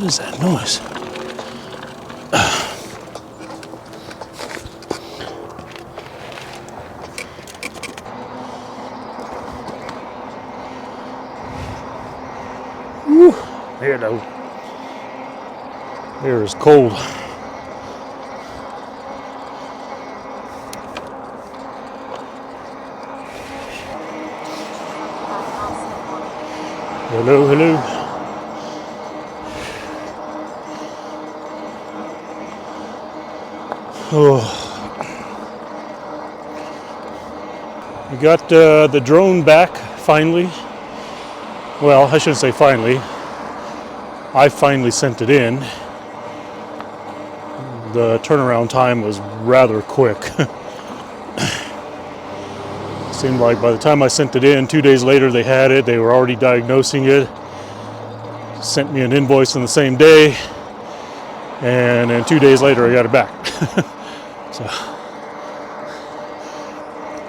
What is that noise? Whew. There though. Air is cold. Hello, hello. Oh. We got the drone back finally. Well, I shouldn't say finally. I finally sent it in. The turnaround time was rather quick. Seemed like by the time I sent it in, 2 days later they had it. They were already diagnosing it. Sent me an invoice on the same day. And then 2 days later I got it back.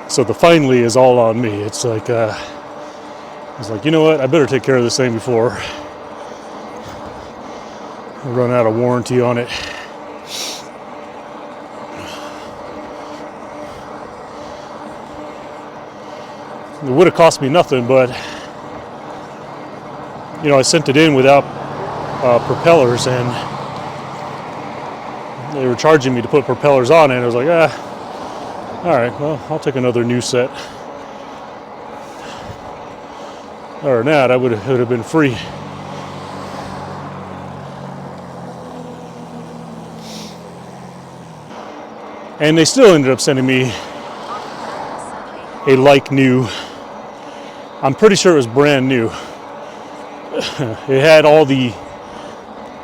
So the finally is all on me. It's like, I was like, you know what? I better take care of this thing before I run out of warranty on it. It would have cost me nothing, but you know, I sent it in without propellers, and they were charging me to put propellers on it. I was like, all right, well, I'll take another new set. Other than that, it would have been free. And they still ended up sending me a like new. I'm pretty sure it was brand new. It had all the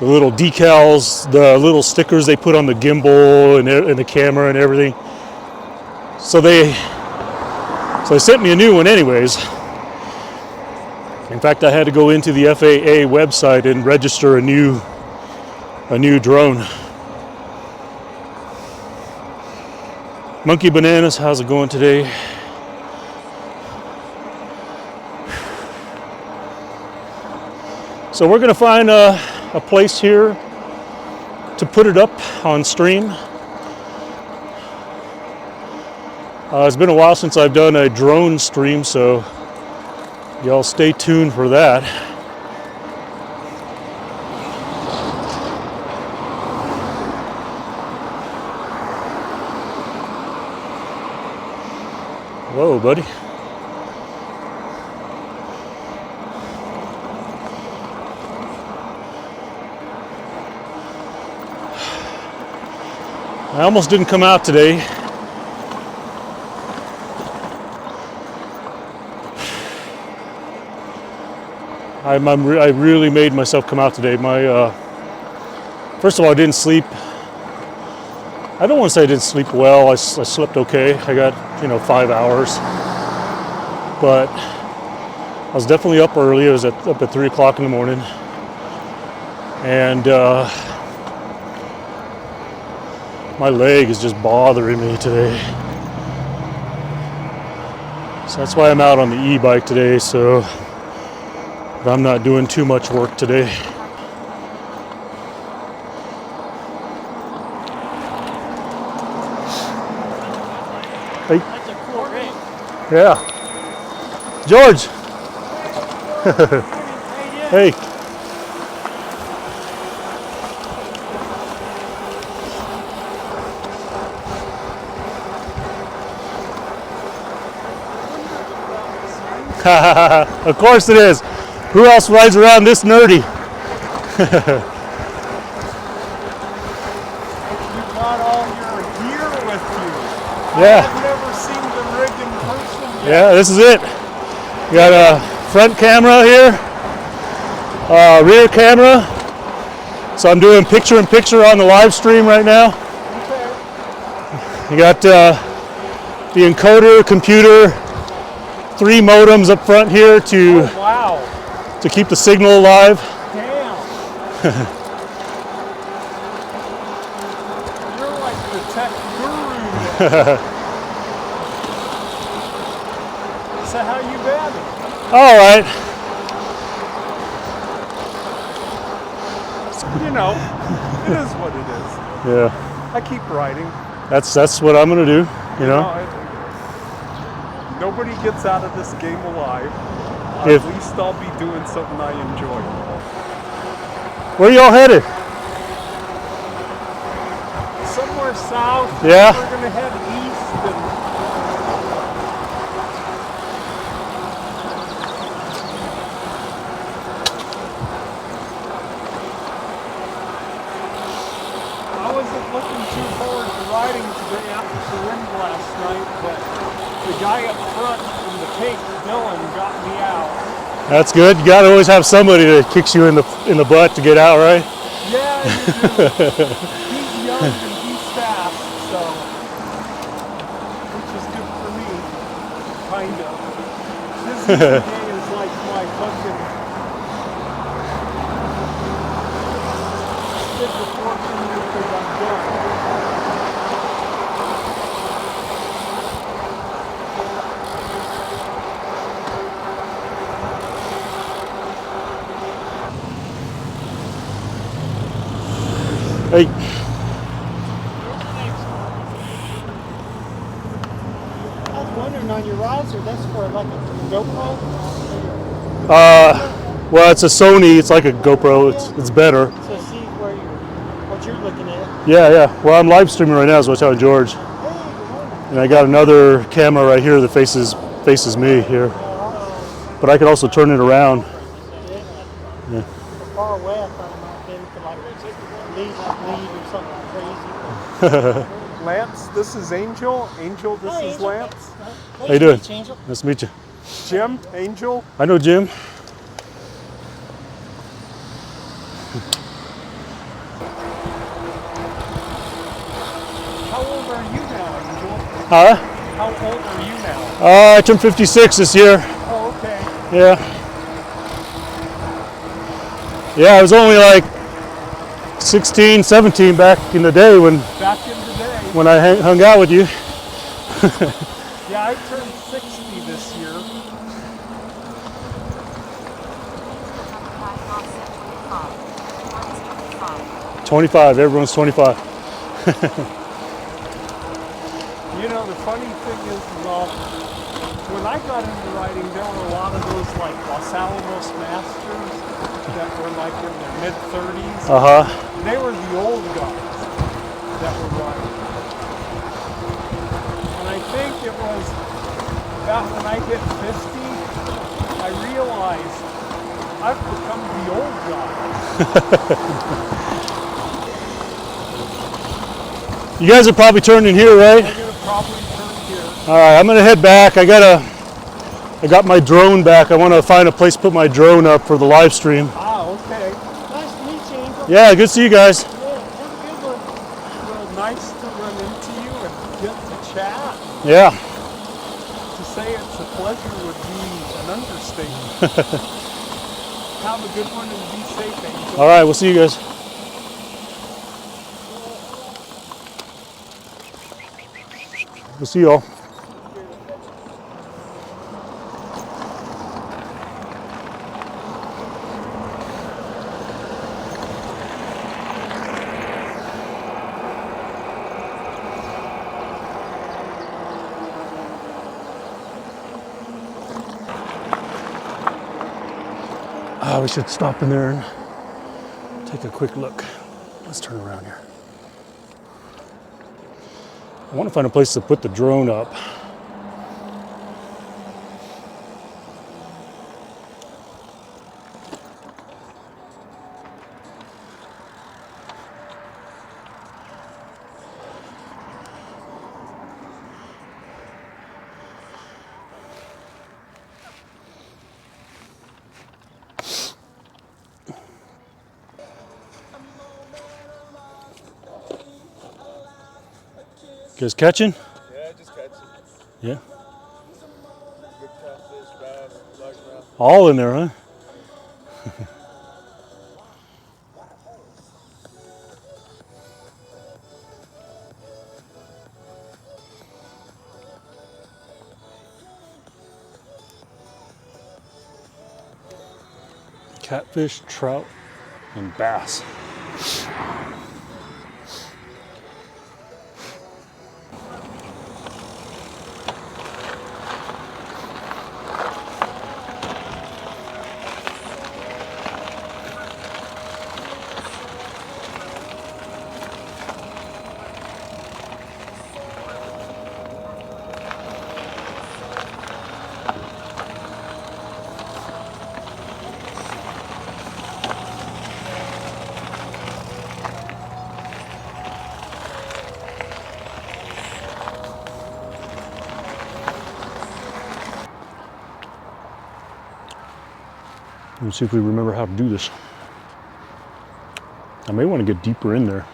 little decals, the little stickers they put on the gimbal and the camera and everything. So they sent me a new one anyways. In fact, I had to go into the FAA website and register a new drone. Monkey Bananas, how's it going today? So we're gonna find a place here to put it up on stream. It's been a while since I've done a drone stream, so y'all stay tuned for that. Whoa, buddy. I almost didn't come out today. I really made myself come out today. First of all, I didn't sleep. I don't want to say I didn't sleep well. I slept okay. I got 5 hours, but I was definitely up early. I was up at 3 o'clock in the morning, and my leg is just bothering me today. So that's why I'm out on the e-bike today, so I'm not doing too much work today. Hey. That's a cool ring. Yeah. George. Hey. Of course it is. Who else rides around this nerdy? You got all your gear with you. Yeah. I've never seen the rig in person yet. Yeah, this is it. You got a front camera here, rear camera. So I'm doing picture-in-picture on the live stream right now. Okay. You got the encoder, computer, 3 modems up front here to keep the signal alive. Damn. You're like the tech guru. So how you been? All right. It's You know, it is what it is. Yeah, I keep writing. that's what I'm gonna do. You know, nobody gets out of this game alive. If- At least I'll be doing something I enjoy. where y'all headed? Somewhere south. Yeah. We're gonna head east and I wasn't looking too forward to riding today after the wind last night, but the guy up front from the tape, Dylan, got me out. That's good. You gotta always have somebody that kicks you in the butt to get out, right? Yeah, you do. He's young and he's fast, so which is good for me, kind of. This day is like my fucking stick the fork in me because I'm done. Hey, I was wondering on your riser, that's for like a GoPro? well, it's a Sony. It's like a GoPro. It's better. So see what you're looking at. Yeah. Well, I'm live streaming right now, so I was telling George, Hey, good morning. and I got another camera right here that faces me here. But I can also turn it around. Yeah. Far away, I thought it might have been to like lead or something crazy. Lance, this is Angel. Angel, this Hi, is Angel. Lance. How you doing? Angel. Nice to meet you. Jim, Angel. I know Jim. How old are you now, Angel? Huh? How old are you now? I turned 56 this year. Oh, okay. Yeah. Yeah, I was only like 16, 17 back in the day when Back in the day. I hung out with you. Yeah, I turned 60 this year. 25. Everyone's 25. You know, the funny thing is, when I got into riding, there were a lot of those like Los Alamos Masters that were like in their mid-30s. They were the old guys that were riding. And I think it was about when I hit 50, I realized I've become the old guy. You guys are probably turning here, right? I'm gonna probably turn here. All right, I'm gonna head back. I got my drone back. I want to find a place to put my drone up for the live stream. Ah, okay. Nice to meet you, Angel. Yeah, good to see you guys. Yeah, have a good one. Well, nice to run into you and get to chat. Yeah. To say it's a pleasure would be an understatement. Have a good one and be safe, Angel. All right, we'll see you guys. We'll see y'all. We should stop in there and take a quick look. Let's turn around here. I want to find a place to put the drone up. You guys catching? Yeah, just catch it. Yeah. Good catfish, bass, largemouth. All in there, huh? Catfish, trout, and bass. Let's see if we remember how to do this. I may want to get deeper in there.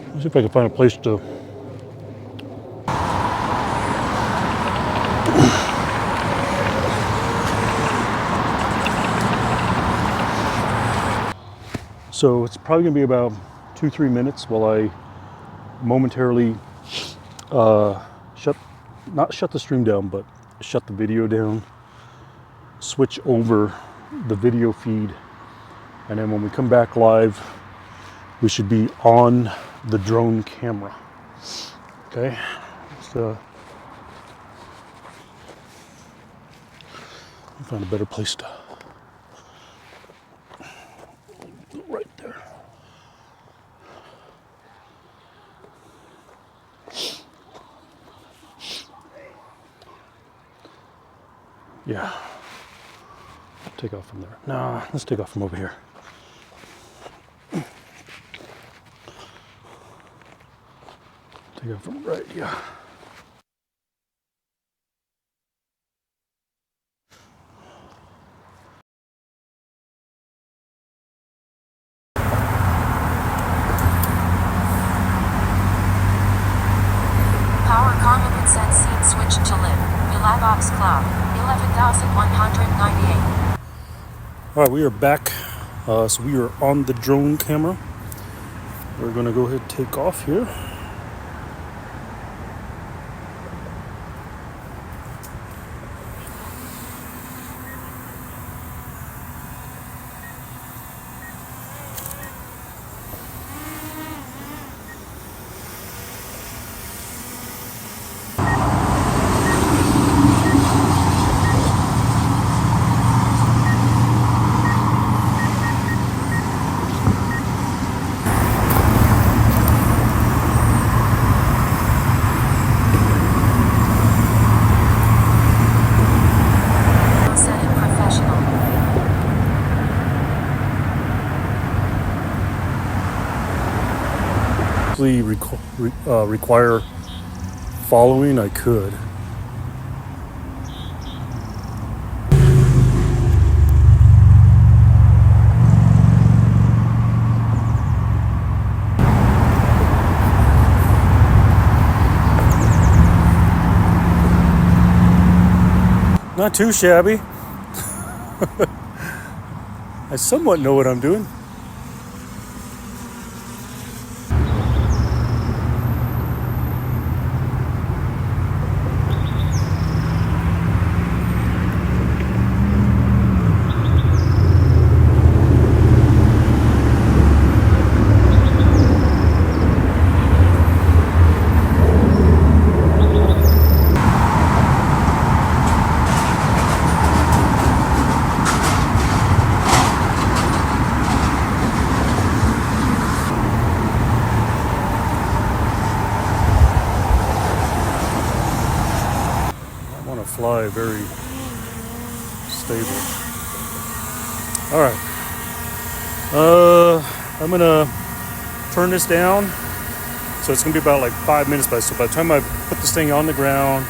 Let's see if I can find a place to. So it's probably gonna be about 2-3 minutes while I momentarily not shut the stream down, but shut the video down, switch over the video feed, and then when we come back live, we should be on the drone camera. Okay, so I'll find a better place to. Right there. Yeah. Take off from there. No, let's take off from over here. Take off from right, yeah. Power condiments and seed switch to live. Bilabox Cloud, 11,198. All right, we are back. So we are on the drone camera. We're gonna go ahead and take off here. Require following, I could. Not too shabby. I somewhat know what I'm doing. Fly very stable. All right. I'm gonna turn this down. So it's gonna be about like 5 minutes by. So by the time I put this thing on the ground,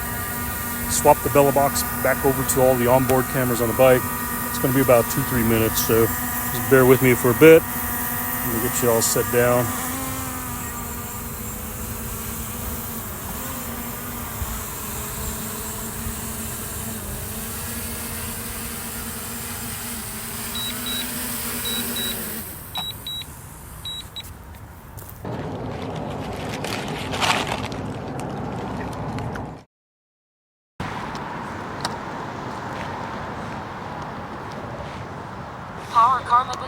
swap the Bella box back over to all the onboard cameras on the bike, it's gonna be about 2-3 minutes. So just bear with me for a bit. Let me get you all set down.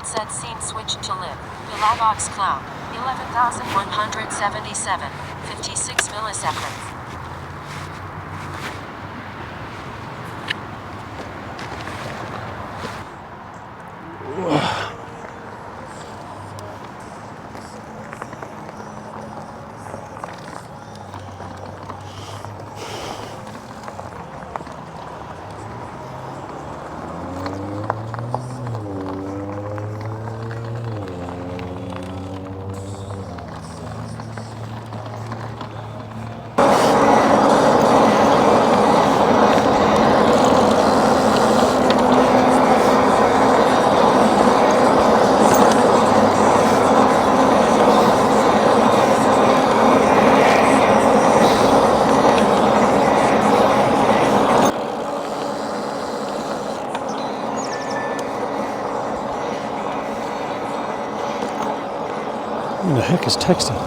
set scene switch to lib. Bilabox cloud. 11,177. 56 milliseconds. Who the heck is texting?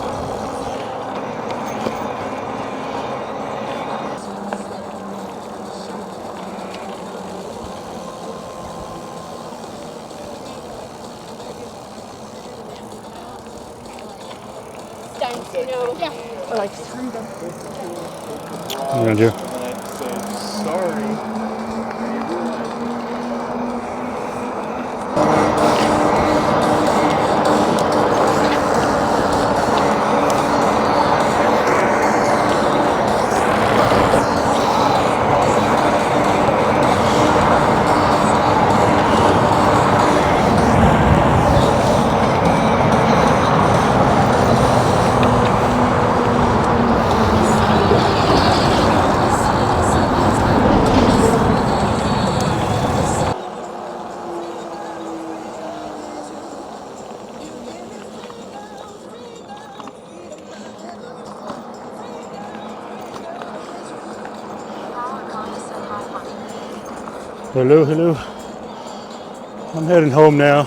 Like screwed up. What are you gonna do? Sorry. Hello, hello. I'm heading home now.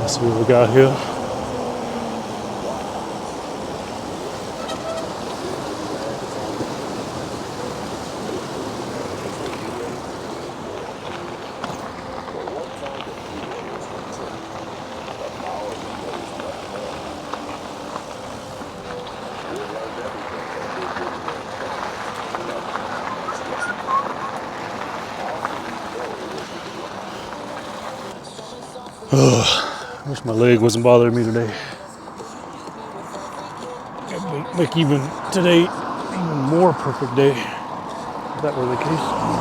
Let's see what we got here. Wish my leg wasn't bothering me today. It'd make even today even more perfect day if that were the case.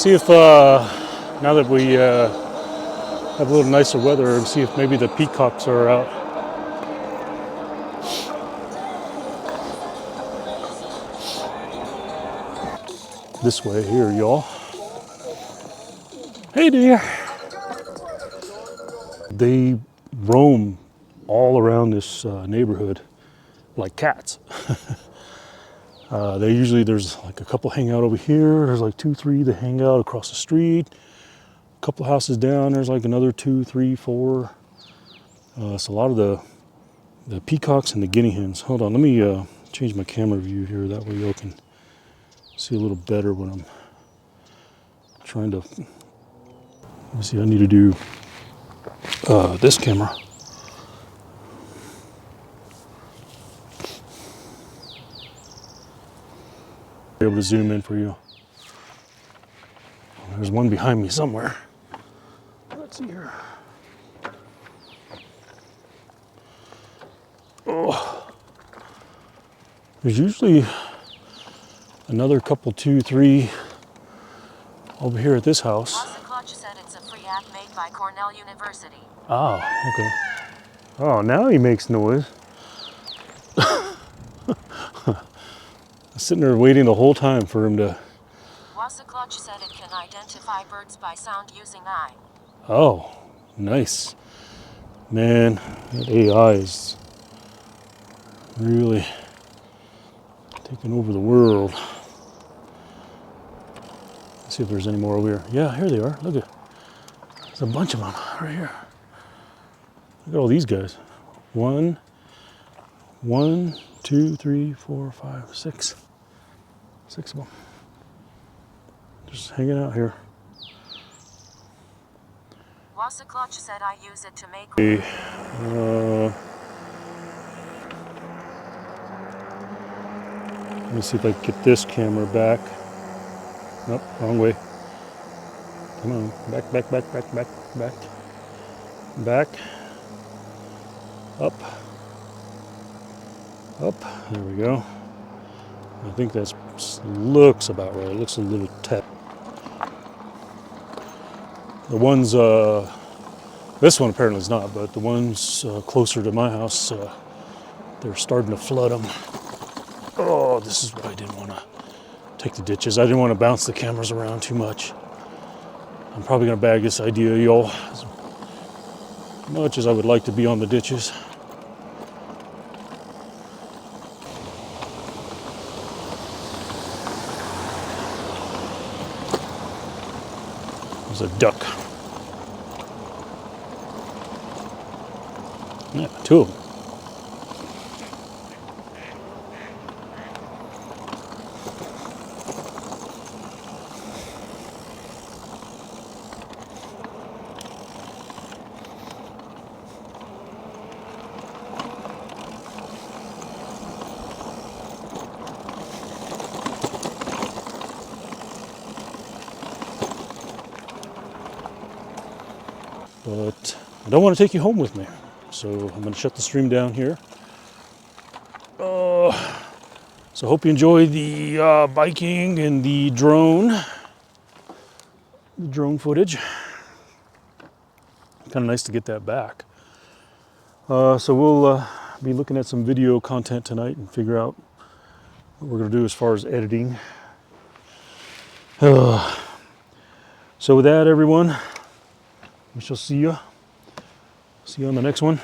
See if now that we have a little nicer weather, see if maybe the peacocks are out. This way here, y'all. Hey dear. They roam all around this neighborhood like cats. There's like a couple hang out over here. There's like 2, 3 that hang out across the street. A couple houses down, there's like another 2, 3, 4. So a lot of the peacocks and the guinea hens. Hold on, let me change my camera view here. That way y'all can see a little better when I'm trying to. Let me see, I need to do this camera. Be able to zoom in for you. There's one behind me somewhere. Let's see here. Oh. There's usually another couple, 2, 3 over here at this house. Clutch said it's a free app made by Cornell University. Oh, okay. Oh, now he makes noise. Sitting there waiting the whole time for him to. Clutch said it can identify birds by sound using eye. Oh, nice. Man, that AI is really taking over the world. Let's see if there's any more over here. Yeah, here they are. Look at, there's a bunch of them right here. Look at all these guys. 1, 2, 3, 4, 5, 6. 6 of them. Just hanging out here. Clutch said I use it to make. Let me see if I can get this camera back. Nope, wrong way. Come on, back. Back. Up. There we go. I think that looks about right. It looks a little tight. The ones, this one apparently is not, but the ones closer to my house, they're starting to flood them. Oh, this is why I didn't want to take the ditches. I didn't want to bounce the cameras around too much. I'm probably going to bag this idea, y'all, as much as I would like to be on the ditches. There's a duck. Yeah, 2 of them. But I don't want to take you home with me. So I'm going to shut the stream down here. So hope you enjoy the biking and the drone footage. Kind of nice to get that back. So we'll be looking at some video content tonight and figure out what we're going to do as far as editing. So with that, everyone, we shall see you. See you on the next one.